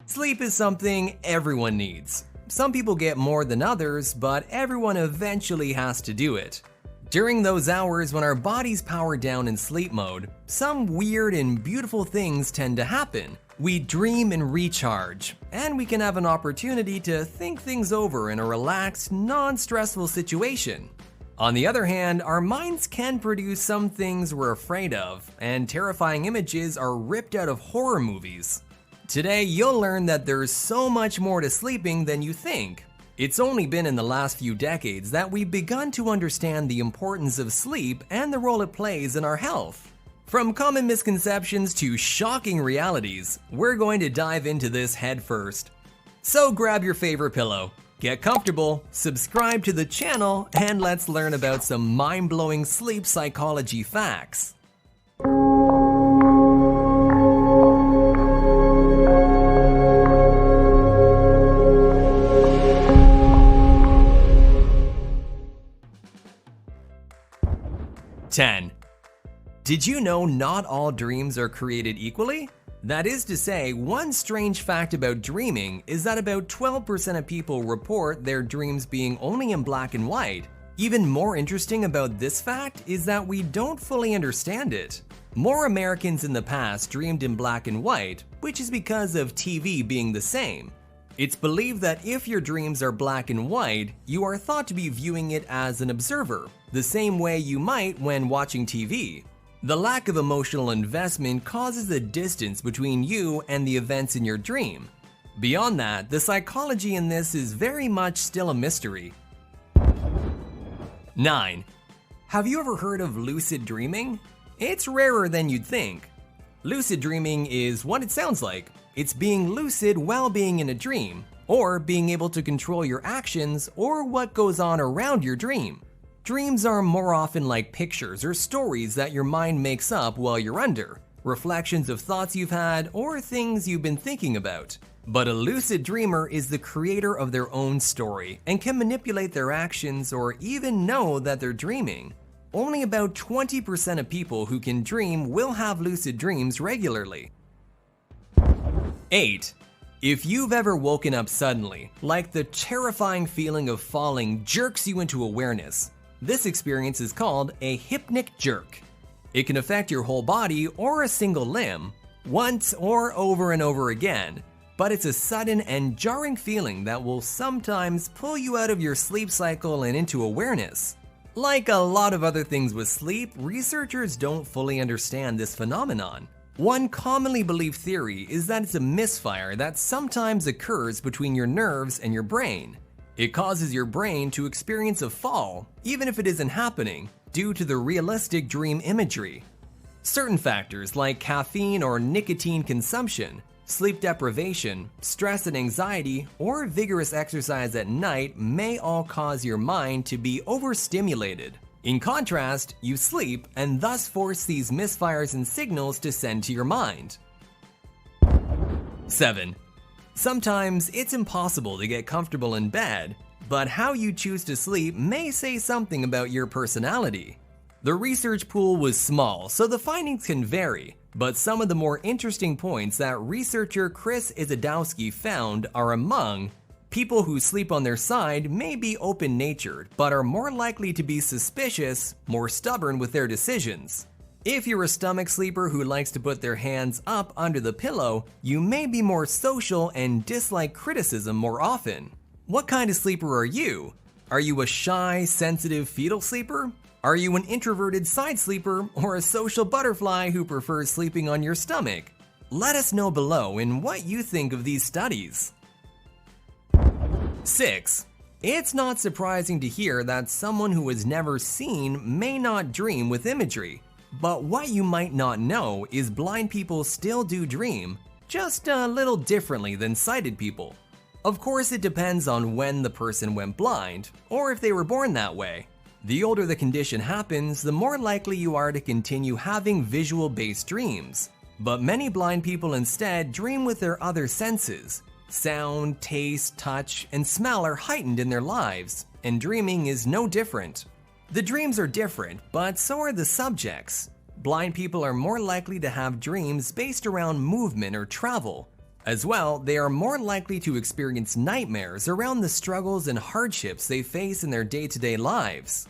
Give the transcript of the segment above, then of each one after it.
Sleep is something everyone needs. Some people get more than others, but everyone eventually has to do it. During those hours when our bodies power down in sleep mode, some weird and beautiful things tend to happen. We dream and recharge, and we can have an opportunity to think things over in a relaxed, non-stressful situation. On the other hand, our minds can produce some things we're afraid of, and terrifying images are ripped out of horror movies. Today, you'll learn that there's so much more to sleeping than you think. It's only been in the last few decades that we've begun to understand the importance of sleep and the role it plays in our health. From common misconceptions to shocking realities, we're going to dive into this head first. So grab your favorite pillow, get comfortable, subscribe to the channel, and let's learn about some mind-blowing sleep psychology facts. Did you know not all dreams are created equally? That is to say, one strange fact about dreaming is that about 12% of people report their dreams being only in black and white. Even more interesting about this fact is that we don't fully understand it. More Americans in the past dreamed in black and white, which is because of TV being the same. It's believed that if your dreams are black and white, you are thought to be viewing it as an observer, the same way you might when watching TV. The lack of emotional investment causes a distance between you and the events in your dream. Beyond that, the psychology in this is very much still a mystery. 9. Have you ever heard of lucid dreaming? It's rarer than you'd think. Lucid dreaming is what it sounds like. It's being lucid while being in a dream, or being able to control your actions or what goes on around your dream. Dreams are more often like pictures or stories that your mind makes up while you're under, reflections of thoughts you've had or things you've been thinking about. But a lucid dreamer is the creator of their own story and can manipulate their actions or even know that they're dreaming. Only about 20% of people who can dream will have lucid dreams regularly. 8. If you've ever woken up suddenly, like the terrifying feeling of falling jerks you into awareness, this experience is called a hypnic jerk. It can affect your whole body or a single limb, once or over and over again, but it's a sudden and jarring feeling that will sometimes pull you out of your sleep cycle and into awareness. Like a lot of other things with sleep, researchers don't fully understand this phenomenon. One commonly believed theory is that it's a misfire that sometimes occurs between your nerves and your brain. It causes your brain to experience a fall, even if it isn't happening, due to the realistic dream imagery. Certain factors like caffeine or nicotine consumption, sleep deprivation, stress and anxiety, or vigorous exercise at night may all cause your mind to be overstimulated. In contrast, you sleep and thus force these misfires and signals to send to your mind. 7. Sometimes it's impossible to get comfortable in bed, but how you choose to sleep may say something about your personality. The research pool was small, so the findings can vary, but some of the more interesting points that researcher Chris Izadowski found are among people who sleep on their side may be open-natured, but are more likely to be suspicious, more stubborn with their decisions. If you're a stomach sleeper who likes to put their hands up under the pillow, you may be more social and dislike criticism more often. What kind of sleeper are you? Are you a shy, sensitive fetal sleeper? Are you an introverted side sleeper or a social butterfly who prefers sleeping on your stomach? Let us know below in what you think of these studies. 6. It's not surprising to hear that someone who has never seen may not dream with imagery. But what you might not know is blind people still do dream, just a little differently than sighted people. Of course, it depends on when the person went blind, or if they were born that way. The older the condition happens, the more likely you are to continue having visual-based dreams. But many blind people instead dream with their other senses. Sound, taste, touch, and smell are heightened in their lives, and dreaming is no different. The dreams are different, but so are the subjects. Blind people are more likely to have dreams based around movement or travel. As well, they are more likely to experience nightmares around the struggles and hardships they face in their day-to-day lives.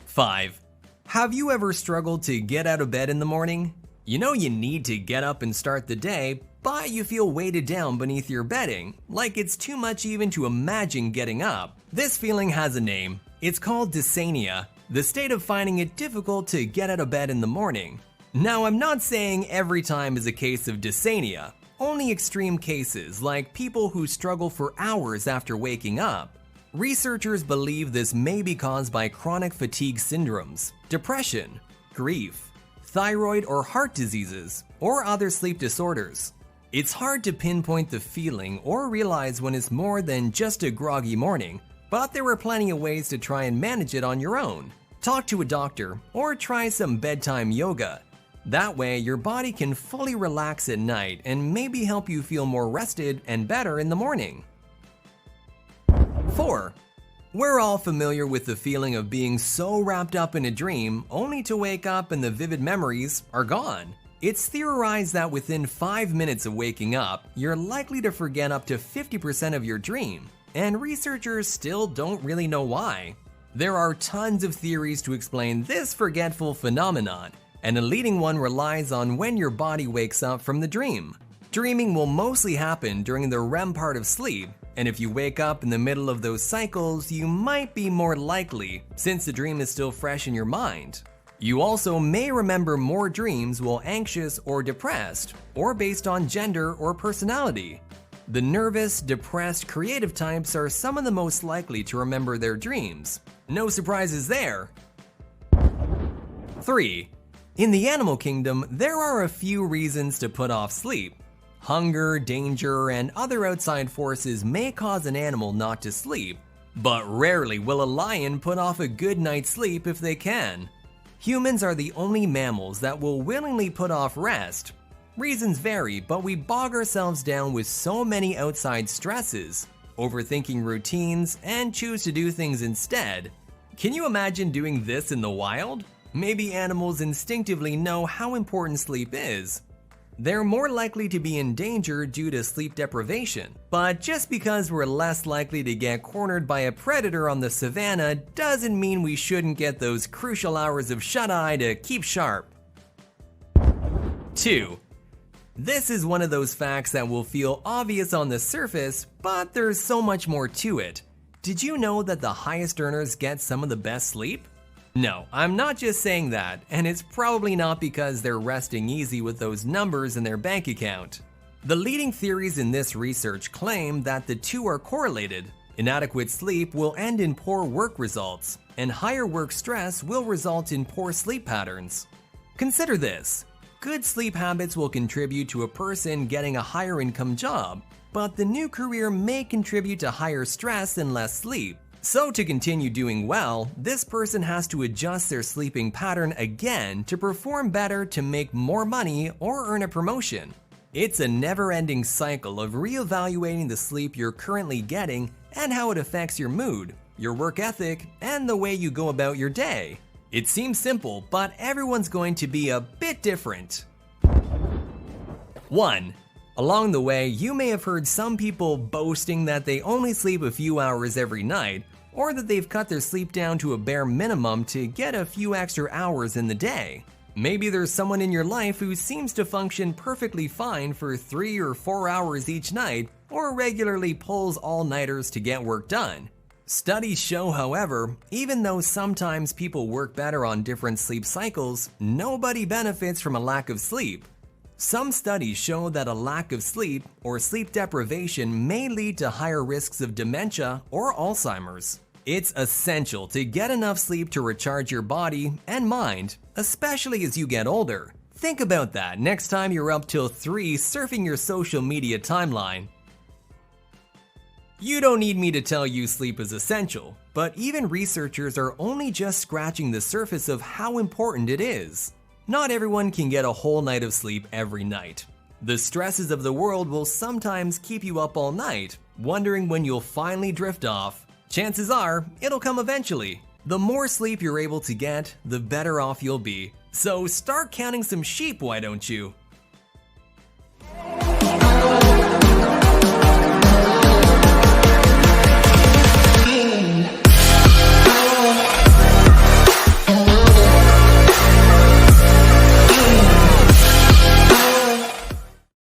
5. Have you ever struggled to get out of bed in the morning? You know you need to get up and start the day, but you feel weighted down beneath your bedding, like it's too much even to imagine getting up. This feeling has a name. It's called dysania, the state of finding it difficult to get out of bed in the morning. Now, I'm not saying every time is a case of dysania, only extreme cases like people who struggle for hours after waking up. Researchers believe this may be caused by chronic fatigue syndromes, depression, grief, thyroid or heart diseases, or other sleep disorders. It's hard to pinpoint the feeling or realize when it's more than just a groggy morning, but there are plenty of ways to try and manage it on your own. Talk to a doctor or try some bedtime yoga. That way, your body can fully relax at night and maybe help you feel more rested and better in the morning. 4. We're all familiar with the feeling of being so wrapped up in a dream only to wake up and the vivid memories are gone. It's theorized that within 5 minutes of waking up, you're likely to forget up to 50% of your dream, and researchers still don't really know why. There are tons of theories to explain this forgetful phenomenon, and a leading one relies on when your body wakes up from the dream. Dreaming will mostly happen during the REM part of sleep, and if you wake up in the middle of those cycles, you might be more likely, since the dream is still fresh in your mind. You also may remember more dreams while anxious or depressed, or based on gender or personality. The nervous, depressed, creative types are some of the most likely to remember their dreams. No surprises there. 3. In the animal kingdom, there are a few reasons to put off sleep. Hunger, danger, and other outside forces may cause an animal not to sleep, but rarely will a lion put off a good night's sleep if they can. Humans are the only mammals that will willingly put off rest. Reasons vary, but we bog ourselves down with so many outside stresses, overthinking routines, and choose to do things instead. Can you imagine doing this in the wild? Maybe animals instinctively know how important sleep is. They're more likely to be in danger due to sleep deprivation, but just because we're less likely to get cornered by a predator on the savannah doesn't mean we shouldn't get those crucial hours of shut-eye to keep sharp. 2. This is one of those facts that will feel obvious on the surface, but there's so much more to it. Did you know that the highest earners get some of the best sleep? No, I'm not just saying that, and it's probably not because they're resting easy with those numbers in their bank account. The leading theories in this research claim that the two are correlated. Inadequate sleep will end in poor work results, and higher work stress will result in poor sleep patterns. Consider this. Good sleep habits will contribute to a person getting a higher income job, but the new career may contribute to higher stress and less sleep. So to continue doing well, this person has to adjust their sleeping pattern again to perform better to make more money or earn a promotion. It's a never-ending cycle of reevaluating the sleep you're currently getting and how it affects your mood, your work ethic, and the way you go about your day. It seems simple, but everyone's going to be a bit different. 1. Along the way, you may have heard some people boasting that they only sleep a few hours every night, or that they've cut their sleep down to a bare minimum to get a few extra hours in the day. Maybe there's someone in your life who seems to function perfectly fine for 3 or 4 hours each night, or regularly pulls all-nighters to get work done. Studies show, however, even though sometimes people work better on different sleep cycles, nobody benefits from a lack of sleep. Some studies show that a lack of sleep or sleep deprivation may lead to higher risks of dementia or Alzheimer's. It's essential to get enough sleep to recharge your body and mind, especially as you get older. Think about that next time you're up till 3 surfing your social media timeline. You don't need me to tell you sleep is essential, but even researchers are only just scratching the surface of how important it is. Not everyone can get a whole night of sleep every night. The stresses of the world will sometimes keep you up all night, wondering when you'll finally drift off. Chances are, it'll come eventually. The more sleep you're able to get, the better off you'll be. So start counting some sheep, why don't you?